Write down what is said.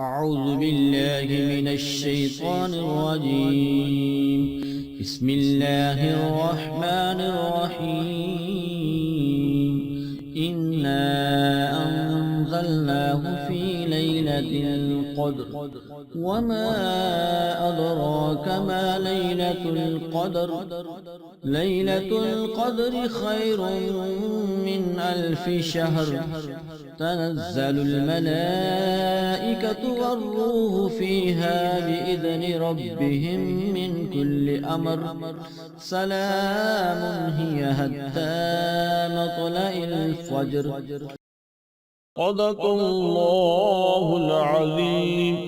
أعوذ بالله من الشيطان الرجيم بسم الله الرحمن الرحيم إنا أنزلناه في ليلة القدر وما أدراك ما ليلة القدر ليلة القدر خير من ألف شهر تنزل الملائكة والروح فيها بإذن ربهم من كل أمر سلام هي حتى مطلع الفجر. صدق الله العظيم.